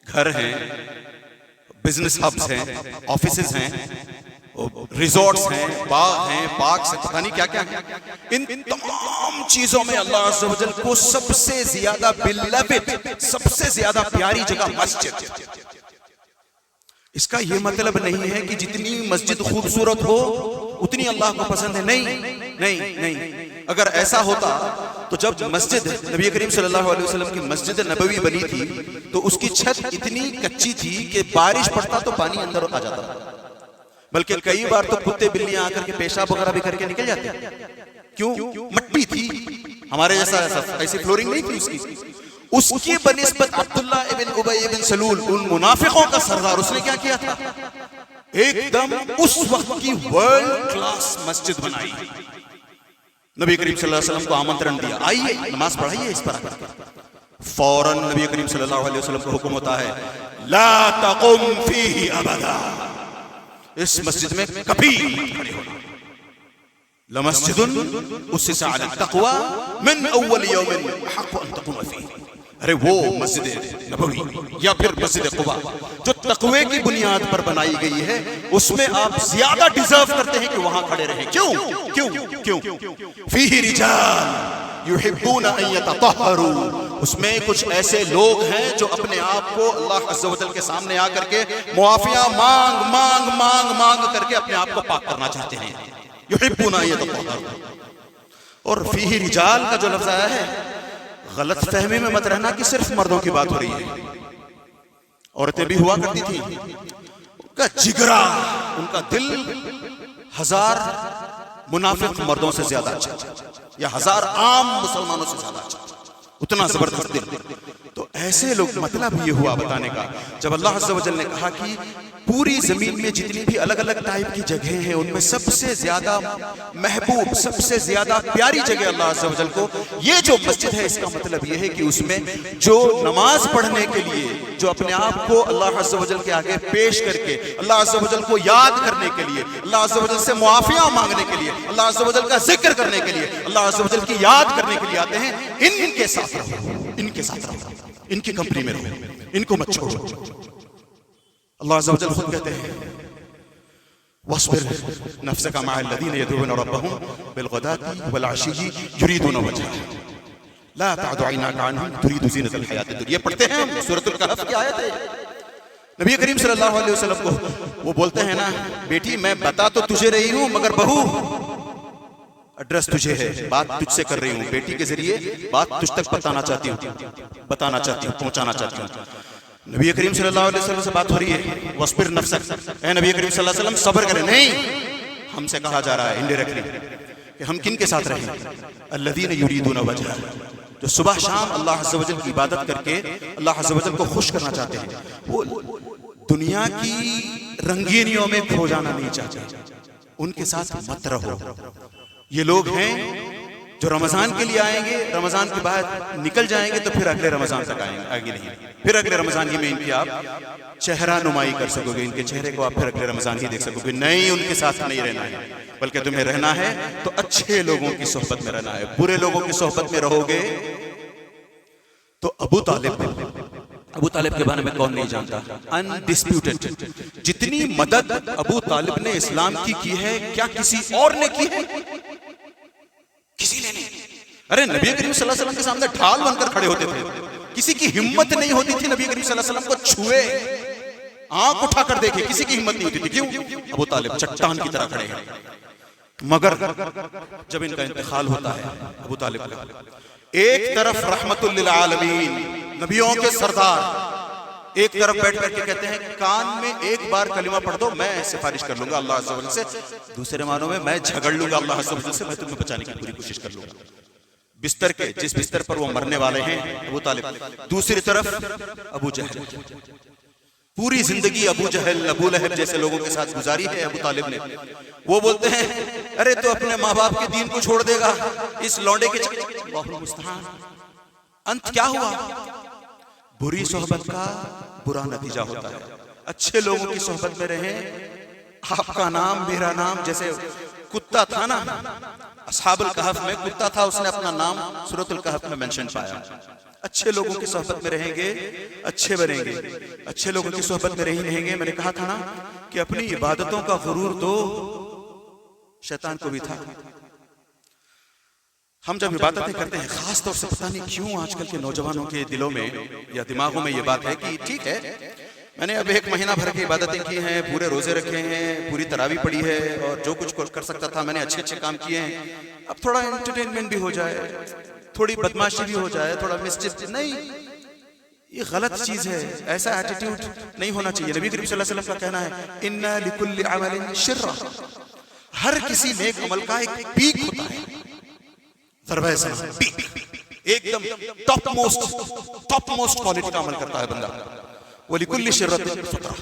گھر ہیں، بزنس ہبز ہیں، آفیسز ہیں، ریزورٹس ہیں، باغ ہیں، پارکس ہیں، پتہ نہیں کیا کیا ہیں، ان تمام چیزوں میں اللہ عز و جل کو سب سے زیادہ باللبد، سب سے زیادہ پیاری جگہ مسجد. اس کا یہ مطلب نہیں ہے کہ جتنی مسجد خوبصورت ہو اتنی اللہ کو پسند ہے. نہیں نہیں نہیں. اگر ایسا ہوتا تو جب مسجد نبی کریم صلی اللہ علیہ وسلم کی مسجد نبوی بنی تھی تو اس کی چھت اتنی کچی تھی کہ بارش پڑتا تو پانی اندر آ جاتا، بلکہ کئی بار تو کتے بلیاں آ کر کے پیشاب وغیرہ بھی کر کے نکل جاتے. کیوں؟ مٹی تھی، ہمارے جیسا ایسی فلورنگ نہیں تھی اس کی. اس کی بنسبت عبداللہ ابن ابی ابن سلول، ان منافقوں کا سردار، اس نے کیا کیا تھا؟ ایک دم اس وقت کی ورلڈ کلاس مسجد بنائی. نبی کریم صلی اللہ علیہ وسلم کو آمنترن دیا، آئیے نماز پڑھائیے اس پر. فوراً نبی کریم صلی اللہ علیہ وسلم کو حکم ہوتا ہے لا تقم فیہ ابدا، اس مسجد میں کبھی کھڑے ہونا. لمسجد اسس علی التقوی من اول یوم حق ان تقوم فیہ. ارے وہ مسجد نبوی یا پھر مسجد قباء جو تقوی کی بنیاد پر بنائی گئی ہے اس میں آپ زیادہ ڈیزرو کرتے ہیں کہ وہاں کھڑے رہیں. کیوں فیہ رجال یحبون ان یتطہروا, اس میں کچھ ایسے لوگ ہیں جو اپنے آپ کو اللہ عز و جل کے سامنے آ کر کے معافیاں مانگ کر کے اپنے آپ کو پاک کرنا چاہتے ہیں. یحبون ان یتطہروا. اور فیہ رجال کا جو لفظ آیا ہے, غلط فہمی میں مت رہنا کہ صرف مردوں کی بات ہو رہی ہے. عورتیں بھی ہوا کرتی تھیں, ان کا جگرا, ان کا دل 1000 منافق مردوں سے زیادہ اچھا, یا 1000 عام مسلمانوں سے زیادہ اچھا, اتنا زبردست دل. تو ایسے لوگ, مطلب یہ ہوا بتانے کا, جب اللہ عز و جل نے کہا کہ پوری زمین میں جتنی بھی الگ الگ ٹائپ کی جگہیں ہیں ان میں سب سے زیادہ محبوب, سب سے زیادہ پیاری جگہ اللہ عز و جل کو یہ جو مسجد ہے, اس کا مطلب یہ ہے کہ اس میں جو نماز پڑھنے کے لیے, جو اپنے آپ کو اللہ عز و جل کے آگے پیش کر کے اللہ عز و جل کو یاد کرنے کے لیے, اللہ عز و جل سے معافیاں مانگنے کے لیے, اللہ عز و جل کا ذکر کرنے کے لیے, اللہ عز و جل کی یاد کرنے کے لیے آتے ہیں, ان کے ساتھ رہو, ان کے ساتھ رہو, ان کی کمپنی میں رہو, ان کو مت چھوڑو. اللہ عز و جل خود کہتے ہیں وَاصْبِرْ نَفْسَكَ مَعَ الَّذِينَ يَدْعُونَ رَبَّهُمْ بِالْغَدَاةِ وَالْعَشِيِّ يُرِيدُونَ وَجْهَهُ لَا تَعْدُ عَيْنَاكَ عَنْهُمْ تُرِيدُ زِينَةَ الْحَيَاةِ الدُّنْيَا. یہ پڑھتے ہیں ہم, سورۃ الکہف کی آیت ہے. نبی کریم صلی اللہ علیہ وسلم کو وہ بولتے ہیں نا, بیٹی میں بتا تو تجھے رہی ہوں مگر بہو ایڈریس تجھے ہے, بات تجھ سے کر رہی ہوں, بیٹی کے ذریعے بات تجھ تک بتانا چاہتی ہوں, پہنچانا چاہتی ہوں. نبی کریم صلی اللہ علیہ وسلم سے بات ہو رہی ہے, وَاصْبِرْ نَفْسَكَ, اے نبی کریم صلی اللہ علیہ وسلم صبر کریں. نہیں, ہم سے کہا جا رہا ہے انڈائریکٹلی کہ ہم کن کے ساتھ رہیں, الذین یریدون وجہہ, جو صبح شام اللہ عز و جل کی عبادت کر کے اللہ عز و جل کو خوش کرنا چاہتے ہیں, وہ دنیا کی رنگینیوں میں کھو جانا نہیں چاہتے, ان کے ساتھ مت رہو. یہ لوگ ہیں جو رمضان کے لیے آئیں گے, رمضان کے بعد نکل جائیں گے, تو پھر اگلے رمضان تک آگے نہیں, پھر اگلے رمضان ہی میں ان کی آپ چہرہ نمائی کر سکو گے, ان کے چہرے کو آپ پھر اگلے رمضان ہی دیکھ سکو گے. نہیں, ان کے ساتھ نہیں رہنا ہے, بلکہ تمہیں رہنا ہے تو اچھے لوگوں کی صحبت میں رہنا ہے. برے لوگوں کی صحبت میں رہو گے تو ابو طالب کے بارے میں کون نہیں جانتا, انڈسپیوٹڈ. جتنی مدد ابو طالب نے اسلام کی ہے, کیا کسی اور نے کی ہے؟ کسی نے نہیں. ارے نبی کریم صلی اللہ علیہ وسلم کے سامنے ڈھال بن کر کھڑے ہوتے تھے, کسی کی ہمت نہیں ہوتی تھی نبی کریم صلی اللہ علیہ وسلم کو چھوئے, آنکھ اٹھا کر دیکھے, کسی کی ہمت نہیں ہوتی تھی. کیوں؟ ابو طالب چٹان کی طرح کھڑے ہیں. مگر جب ان کا انتقال ہوتا ہے ابو طالب کا, ایک طرف رحمت للعالمین, نبیوں کے سردار, ایک طرف بیٹھ کر کے کہتے ہیں کان میں ایک بار کلمہ پڑھ دو, میں سفارش کر لوں گا اللہ عز و جل سے, دوسرے معنوں میں جھگڑ لوں گا اللہ عز و جل سے, میں تمہیں بچانے کی پوری کوشش کر لوں گا. بستر کے جس بستر پر وہ مرنے والے ہیں ابو طالب, دوسری طرف ابو جہل, پوری زندگی ابو جہل ابو لہب جیسے لوگوں کے ساتھ گزاری ہے ابو طالب نے. وہ بولتے ہیں ارے تو اپنے ماں باپ کے دین کو چھوڑ دے گا اس لونڈے کے چکر. اللہ المستعان. انت کیا ہوا؟ بری صحبت کا برا نتیجہ ہوتا ہے. اچھے لوگوں کی صحبت میں رہیں, آپ کا نام میرا نام, جیسے کتا تھا نا اصحاب الکہف میں, کتا تھا, اس نے اپنا نام سورۃ الکہف میں منشن پایا. اچھے لوگوں کی صحبت میں رہیں گے اچھے بنیں گے, اچھے لوگوں کی صحبت میں رہیں گے. میں نے کہا تھا نا کہ اپنی عبادتوں کا غرور تو شیطان کو بھی تھا. ہم جب عبادتیں کرتے ہیں, خاص طور سے پتہ نہیں کیوں آج کل کے نوجوانوں کے دلوں میں یا دماغوں میں یہ بات ہے کہ ٹھیک ہے میں نے اب 1 مہینہ بھر کی عبادتیں کی ہیں, پورے روزے رکھے ہیں, پوری تراویح پڑھی ہے, اور جو کچھ کر سکتا تھا میں نے اچھے کام کیے ہیں, اب تھوڑا انٹرٹینمنٹ بھی ہو جائے, تھوڑی بدماشی بھی ہو جائے, تھوڑا مسچف. نہیں, یہ غلط چیز ہے, ایسا ایٹیٹیوڈ نہیں ہونا چاہیے. نبی کریم صلی اللہ علیہ وسلم کا کہنا ہے ان لکل عمل شرہ, ہر کسی نیک عمل کا ایک پیک ہوتا ہے, ضربہ سلام پیک, ایک دم ٹاپ موسٹ کوالٹی کا عمل کرتا ہے بندہ. وَلِكُلِّ شِرَّةٍ فَتْرَةٌ,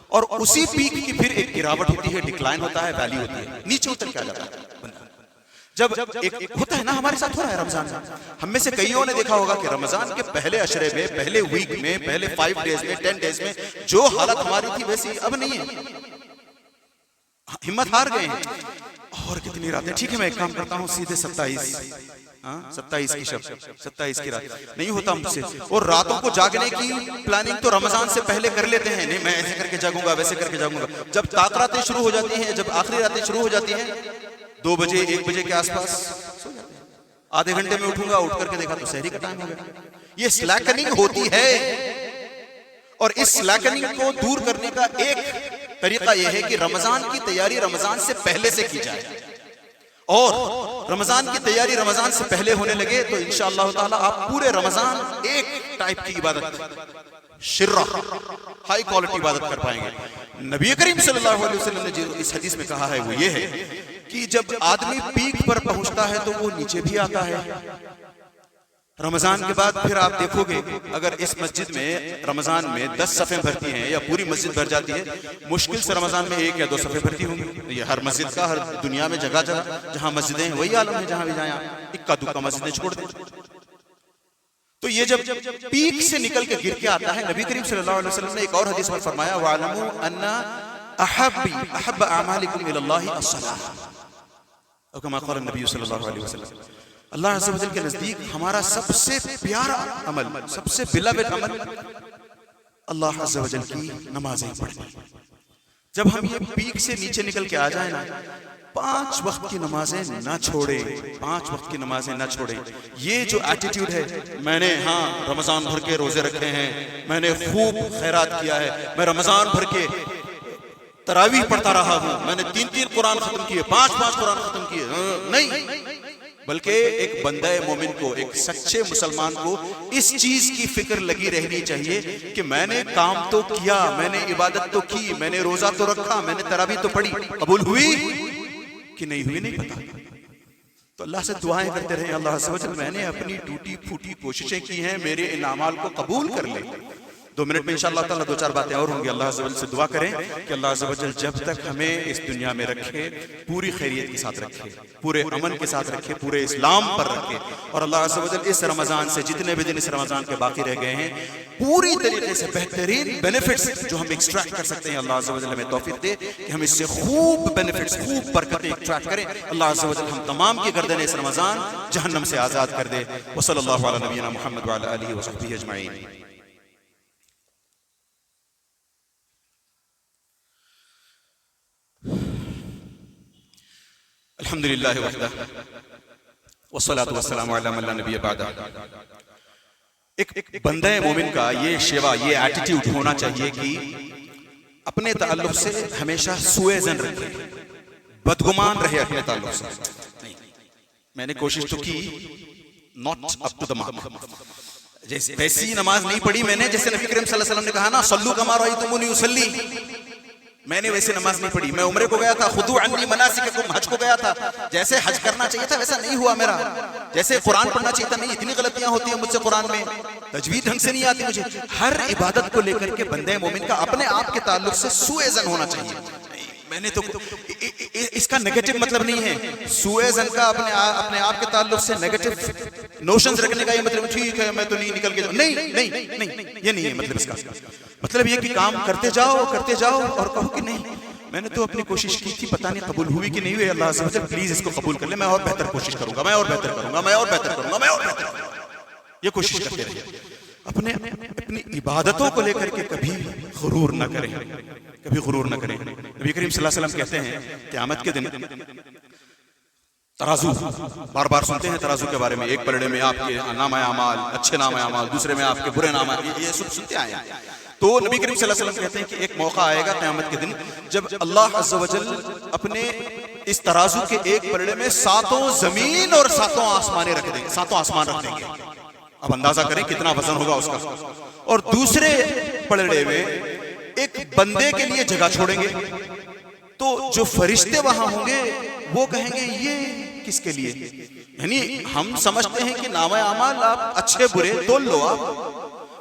اور اسی پیک کی پھر ایک گراوٹ ہوتی ہے, ڈکلائن ہوتا ہے, ویلی ہوتی ہے, نیچے اتر کے آ جاتا ہے بندہ. جب ایک ہوتا ہے نا, ہمارے ساتھ ہو رہا ہے رمضان میں, ہم میں سے کئیوں نے دیکھا ہوگا کہ رمضان کے پہلے عشرے میں, پہلے ویک میں, پہلے 5 ڈیز میں, 10 ڈیز میں جو حالت ہماری تھی ویسی اب نہیں ہے, ہمت ہار گئے ہیں. اور کتنی راتیں, ٹھیک ہے میں ایک کام کرتا ہوں, سیدھے 27 27 کی شب 27 کی رات نہیں ہوتا مجھ سے. اور راتوں کو جاگنے کی پلاننگ تو رمضان سے پہلے کر لیتے ہیں, نہیں میں ایسے کر کے جاگوں گا ویسے کر کے جاگوں گا. جب طاق راتیں شروع ہو جاتی ہیں, جب آخری راتیں شروع ہو جاتی ہیں 2 بجے 1 بجے کے آس پاس سو جاتے ہیں. آدھے گھنٹے میں اٹھوں گا, اٹھ کر کے دیکھا تو سحری کا ٹائم ہو گیا. یہ سلیکننگ ہوتی ہے, اور اس سلیکننگ کو دور کرنے کا ایک طریقہ یہ ہے کہ رمضان کی تیاری رمضان سے پہلے سے کی جائے, اور رمضان کی تیاری رمضان سے پہلے ہونے لگے تو انشاءاللہ تعالی آپ پورے رمضان ایک ٹائپ کی عبادت, شرہ ہائی کوالٹی عبادت کر پائیں گے. نبی کریم صلی اللہ علیہ وسلم نے جو اس حدیث میں کہا ہے وہ یہ ہے کہ جب آدمی پیک پر پہنچتا ہے تو وہ نیچے بھی آتا ہے. رمضان کے بعد پھر آپ دیکھو گے اگر اس مسجد میں رمضان میں 10 صفیں بھرتی ہیں یا پوری مسجد بھر جاتی ہے, مشکل سے رمضان میں 1 یا 2 صفیں بھرتی ہوں گی. یہ ہر مسجد کا, ہر دنیا میں جگہ جگہ جہاں مسجدیں ہیں وہی عالم ہے, جہاں بھی جائیں اکا دکا مسجدیں چھوڑ دیں. تو یہ جب پیک سے نکل کے گر کے آتا ہے, نبی کریم صلی اللہ علیہ وسلم نے ایک اور حدیث میں فرمایا وَعَلَمُوا أَنَّ أَحَبَّ أَعْمَالِكُمْ إِلَى اللَّهِ الصَّلَاةُ, اور کما قال النبی صلی اللہ علیہ وسلم, اللہ عز و جل کے نزدیک ہمارا سب سے پیارا عمل, سب سے بیلوڈ عمل اللہ عز و جل کی نمازیں پڑھنا. جب ہم یہ پیک سے نیچے نکل کے آ جائیں نا, 5 وقت کی نمازیں نہ چھوڑیں, 5 وقت کی نمازیں نہ چھوڑیں. یہ جو ایٹیٹیوڈ ہے, میں نے رمضان بھر کے روزے رکھے ہیں, میں نے خوب خیرات کیا ہے, میں رمضان بھر کے تراویح پڑھتا رہا ہوں, میں نے 3 قرآن ختم کیے, 5 قرآن ختم کیے, نہیں. بلکہ ایک بندہ مومن کو, ایک سچے مسلمان کو اس چیز کی فکر لگی رہنی چاہیے کہ میں نے کام تو کیا, میں نے عبادت تو کی, میں نے روزہ تو رکھا, میں نے تراویح تو پڑھی, قبول ہوئی کہ نہیں ہوئی نہیں پتا. تو اللہ سے دعائیں کرتے رہے, اللہ عز و جل میں نے اپنی ٹوٹی پھوٹی کوششیں کی ہیں, میرے ان اعمال کو قبول کر لے. 2 منٹ میں انشاءاللہ تعالیٰ 2-4 باتیں اور ہوں گی. اللہ عز و جل سے دعا کریں کہ اللہ عز و جل جب تک ہمیں اس دنیا میں رکھے پوری خیریت کے ساتھ رکھے, پورے امن کے ساتھ رکھے, پورے اسلام پر رکھے, اور اللہ عز و جل اس رمضان سے جتنے بھی دن اس رمضان کے باقی رہ گئے ہیں پوری طریقے سے بہترین بینیفٹس جو ہم ایکسٹریکٹ کر سکتے ہیں, اللہ عز و جل ہمیں توفیق دے کہ ہم اس سے خوب بینیفٹس, خوب برکتیں ایکسٹریکٹ کریں. اللہ عز و جل ہم تمام کی گردنیں اس رمضان جہنم سے آزاد کر دے. وصلی اللہ علی نبینا محمد وعلی آلہ وصحبہ اجمعین. الحمدللہ وحدہ والصلاة والسلام علی من لا نبی بعدہ. ایک بندہ مومن کا یہ شیوا, یہ ایٹیٹیوڈ ہونا چاہیے کہ اپنے تعلق سے ہمیشہ سوء ظن رکھے, بدگمان رہے اپنے تعلق سے. میں نے کوشش تو کی, not up to the mark. جیسے ویسی نماز نہیں پڑھی میں نے جیسے نبی کریم صلی اللہ علیہ وسلم نے کہا نا صلو کما رأیتمونی اصلی, میں نے ویسے نماز نہیں پڑھی. میں عمرے کو گیا تھا, خذو عنی مناسککم, حج کو گیا تھا, جیسے حج کرنا چاہیے تھا ویسا نہیں ہوا میرا, جیسے قرآن پڑھنا چاہیے تھا, نہیں, اتنی غلطیاں ہوتی ہیں مجھ سے قرآن میں, تجوید ڈھنگ سے نہیں آتی مجھے. ہر عبادت کو لے کر کے بندے مومن کا اپنے آپ کے تعلق سے سوء ظن ہونا چاہیے. میں نے تو اس کا نیگیٹو مطلب نہیں ہے, سوء ظن کا اپنے آپ کے تعلق سے نیگیٹو نوشنز رکھنے کا یہ مطلب ٹھیک ہے میں تو نہیں نکل کے جاؤں, نہیں, یہ نہیں ہے مطلب. اس کا مطلب یہ کہ کام کرتے جاؤ اور کہو کہ نہیں میں نے تو اپنی کوشش کی تھی, پتہ نہیں قبول ہوئی کہ نہیں ہوئی, اللہ عز و جل پلیز اس کو قبول کر لے, میں اور بہتر کوشش کروں گا, میں اور بہتر کروں گا. یہ کوشش کرتے رہے. اپنی عبادتوں کو لے کر کے کبھی غرور نہ کریں, نبی کریم صلی اللہ علیہ وسلم کہتے ہیں قیامت کے دن ترازو, بار بار سنتے ہیں ترازو کے بارے میں, ایک پلڑے میں آپ کے نامہ اعمال, اچھے نامہ اعمال, دوسرے میں آپ کے برے نامہ, یہ سب سنتے آئے ہیں. تو نبی کریم صلی اللہ علیہ وسلم کہتے ہیں کہ ایک موقع آئے گا قیامت کے دن جب اللہ عز و جل اپنے اس ترازو کے ایک پلڑے میں 7 زمین اور 7 آسمانیں رکھ دیں گے, 7 آسمان رکھ دیں گے. اب اندازہ کریں کتنا وزن ہوگا اس کا. اور دوسرے پلڑے میں ایک بندے کے لیے جگہ چھوڑیں گے, تو جو فرشتے وہاں ہوں گے وہ کہیں گے یہ کس کے لیے, یعنی ہم سمجھتے ہیں کہ نامہ اعمال آپ اچھے برے تول لو آپ,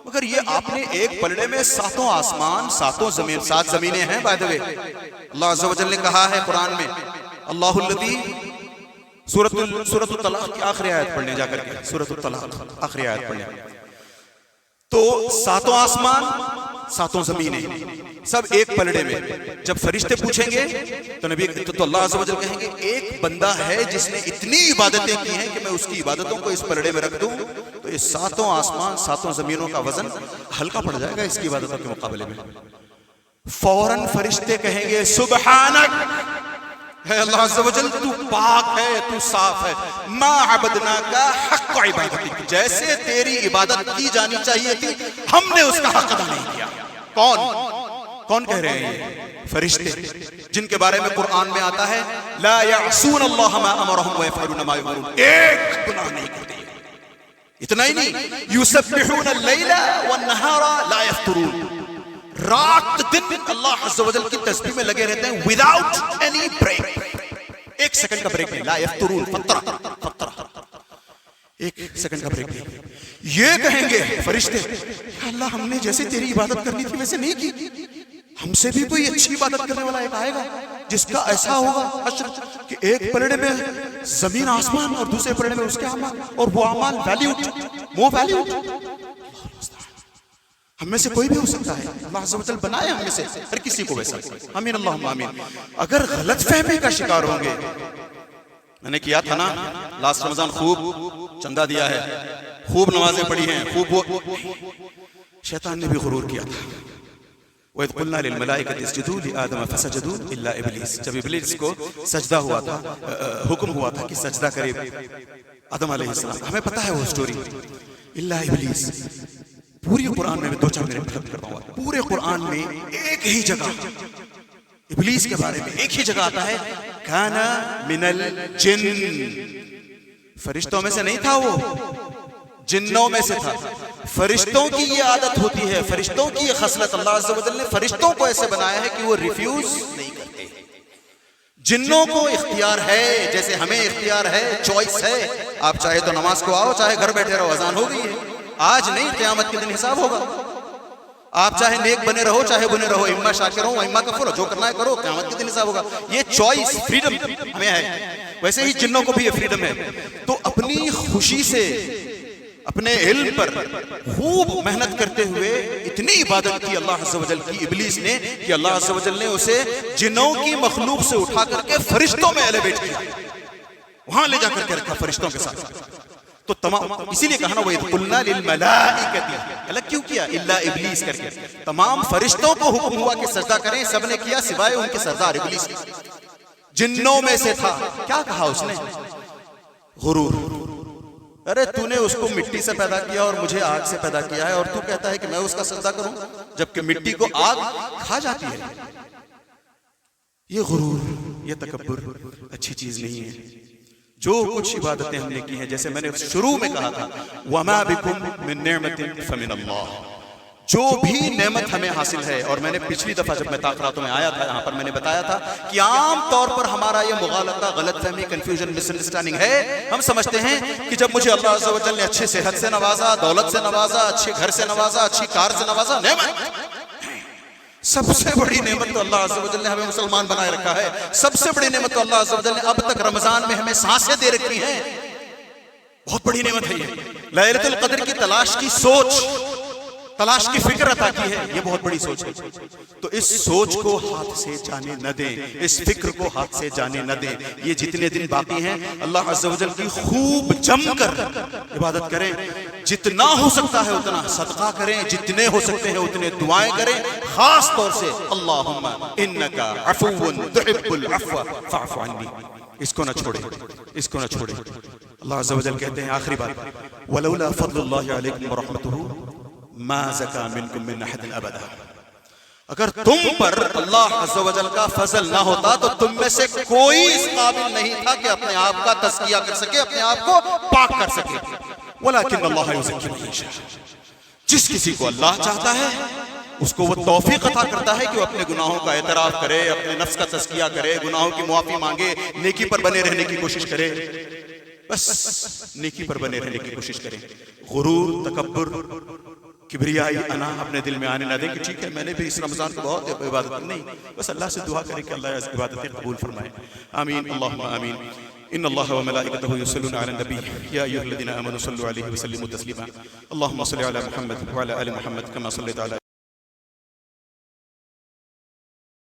مگر یہ آپ نے ایک پلڑے میں 7 آسمان 7 زمین, 7 زمینیں ہیں بائی دا وے. اللہ عز و جل نے کہا ہے قرآن میں, اللہ الذی, سورۃ الطلاق کی آخری آیت پڑھنے جا کر کے, سورۃ الطلاق آخری آیت پڑھنے. تو 7 آسمان ساتوں زمینیں سب ایک پلڑے میں. جب فرشتے پوچھیں گے تو نبی تو اللہ عز و جل کہیں گے ایک بندہ ہے جس نے اتنی عبادتیں کی ہیں کہ میں اس کی عبادتوں کو اس پلڑے میں رکھ دوں تو یہ ساتوں آسمان ساتوں زمینوں کا وزن ہلکا پڑ جائے گا اس کی عبادتوں کے مقابلے میں. فوراً فرشتے کہیں گے سبحانک، ہے اللہ عز و جل تو پاک ہے، تو صاف ہے. ما عبدناک حق عبادتک، جیسے تیری عبادت کی جانی چاہیے تھی ہم نے اس کا حق ادا نہیں کیا. کون کہہ رہے ہیں یہ؟ فرشتے، جن کے بارے میں قرآن میں آتا ہے لا یعصون اللہ ما امرہم ویفعلون ما یؤمرون، ایک گناہ نہیں کرتے. اتنا ہی نہیں، یسبحون اللیل والنہار لا یفترون، رات دن اللہ عز و جل کی تسبیح میں لگے رہتے ہیں وداؤٹ اینی بریک، ایک سیکنڈ کا بریک نہیں. لا یفترون، فترہ، ایک سیکنڈ کا بریک نہیں. یہ کہیں گے فرشتے یا اللہ ہم نے جیسے تیری عبادت کرنی تھی ویسے نہیں کی، ہم سے بھی کوئی اچھی عبادت کرنے والا ایک آئے گا جس کا ایسا ہوگا حشر کہ ایک پلڑے میں زمین آسمان اور دوسرے پلڑے میں اس کے اعمال، اور وہ اعمال مور ویلیوڈ. ہم میں سے کوئی بھی ہو سکتا ہے، اللہ عز و جل بنائے ہم میں سے ہر کسی کو ویسا. آمین اللہم آمین. اگر غلط فہمی کا شکار ہوں گے، میں نے کیا تھا نا لاسٹ رمضان، خوب چندہ دیا ہے، خوب نمازیں پڑھی ہیں، خوب شیطان نے بھی غرور کیا تھا. وَإِذْ قُلْنَا لِلْمَلَائِكَةِ اسْجُدُوا لِآدَمَ فَسَجَدُوا إِلَّا إِبْلِيسَ، جب ابلیس کو سجدہ ہوا تھا، حکم ہوا تھا کہ سجدہ کرے آدم علیہ السلام. ہمیں پتہ ہے وہ سٹوری. الا ابلیس، پوری قرآن میں دو چار منٹ ختم کرتا ہوں. پورے قرآن میں ایک ہی جگہ ابلیس کے بارے میں ایک ہی جگہ آتا ہے کانا من الجن، فرشتوں میں سے نہیں تھا، وہ جنوں میں سے تھا. فرشتوں کی یہ عادت ہوتی ہے، فرشتوں کی یہ خصلت، اللہ عز و جل نے فرشتوں کو ایسے بنایا ہے کہ وہ ریفیوز نہیں کرتے. جنوں کو اختیار ہے جیسے ہمیں اختیار ہے، چوائس ہے. آپ چاہے تو نماز کو آؤ، چاہے گھر بیٹھے رہو، اذان ہو گئی ہے. آج نہیں، قیامت کے دن حساب ہوگا. آپ چاہے نیک بنے رہو چاہے بنے رہو، اما شاکر ہو اما کفر، جو کرنا ہے کرو، قیامت کے دن حساب ہوگا. یہ چوائس، فریڈم ہمیں ہے. ویسے ہی جنوں کو بھی یہ فریڈم ہے. تو اپنی خوشی سے اپنے علم پر خوب محنت کرتے ہوئے اتنی عبادت کی اللہ عز و جل کی ابلیس نے کہ اللہ عز و جل نے اسے جنوں کی مخلوق سے اٹھا کر کے فرشتوں میں ایلیویٹ کیا، وہاں لے جا کر کے رکھا فرشتوں کے ساتھ. تو تمام، اسی لیے کہا نا وَإِذْ قُلْنَا لِلْمَلَائِكَةِ، الگ کیوں کیا الا ابلیس کر کے؟ تمام فرشتوں کو حکم ہوا کہ سجدہ کریں، سب نے کیا سوائے ان کے سردار ابلیس. جنوں میں سے تھا. کیا کہا اس نے؟ غرور. ارے تو نے اس کو مٹی سے پیدا کیا اور مجھے آگ سے پیدا کیا ہے، اور تو کہتا ہے کہ میں اس کا سجدہ کروں جبکہ مٹی کو آگ کھا جاتی ہے. یہ غرور، یہ تکبر اچھی چیز نہیں ہے. جو کچھ عبادتیں ہم نے کی ہیں، جیسے میں نے شروع میں کہا تھا وَمَا بِكُم مِّن نِعْمَةٍ فَمِنَ اللَّهِ، جو بھی نعمت ہمیں حاصل ہے. اور میں نے پچھلی دفعہ جب میں تاخراتوں میں آیا تھا یہاں پر میں نے بتایا تھا کہ عام طور پر ہمارا یہ مغالطہ، غلط فہمی، کنفیوژن، مس انڈرسٹینڈنگ ہے. ہم سمجھتے ہیں کہ جب مجھے اللہ عز و جل نے اچھے صحت سے نوازا، دولت سے نوازا، اچھے گھر سے نوازا، اچھی کار سے نوازا، نعمت. سب سے بڑی نعمت تو اللہ عز و جل نے ہمیں مسلمان بنائے رکھا ہے. سب سے بڑی نعمت تو اللہ عز و جل نے اب تک رمضان میں ہمیں سانسیں دے رکھی ہیں. بہت بڑی نعمت ہے یہ. لیلۃ القدر کی تلاش کی سوچ، تلاش کی فکر عطا کی ہے، یہ بہت بڑی سوچ ہے. تو اس سوچ کو ہاتھ سے جانے نہ دیں، اس فکر کو ہاتھ سے جانے نہ دیں. یہ جتنے دن باقی ہیں اللہ عز و جل کی خوب جم کر عبادت کریں. جتنا ہو سکتا ہے اتنا صدقہ کریں، جتنے ہو سکتے ہیں اتنے دعائیں کریں. خاص طور سے اللہم انکا عفو تحب العفو فاعف عنی، اس کو نہ چھوڑیں، اس کو نہ چھوڑیں. اللہ عز و جل کہتے ہیں آخری بات ولولا فضل اللہ علیکم ورحمتہ ما زکا منکم من احد ابدا، اگر تم پر اللہ عز و جل کا فضل نہ ہوتا تو تم میں سے کوئی اس قابل نہیں تھا کہ اپنے آپ کا تزکیہ کر سکے، اپنے آپ کو پاک کر سکے. ولیکن اللہ یزکی من یشاء، جس کسی کو اللہ چاہتا ہے اس کو وہ توفیق عطا کرتا ہے کہ وہ اپنے گناہوں کا اعتراف کرے، اپنے نفس کا تزکیہ کرے، گناہوں کی معافی مانگے، نیکی پر بنے رہنے کی کوشش کرے. بس نیکی پر بنے رہنے کی کوشش کریں. غرور، تکبر، کبریائی، انا اپنے دل میں آنے نہ دیں کہ ٹھیک ہے میں نے بھی اس رمضان کو بہت عبادت نہیں. بس اللہ سے دعا کریں کہ اللہ اس عبادتیں قبول فرمائے. آمین اللہم آمین. ان اللہ وملائکتہ یصلون علی النبی یا ایھا الذین آمنوا صلوا علیہ وسلموا تسلیما. اللہم صل علی محمد وعلی آل محمد کما صلیت علی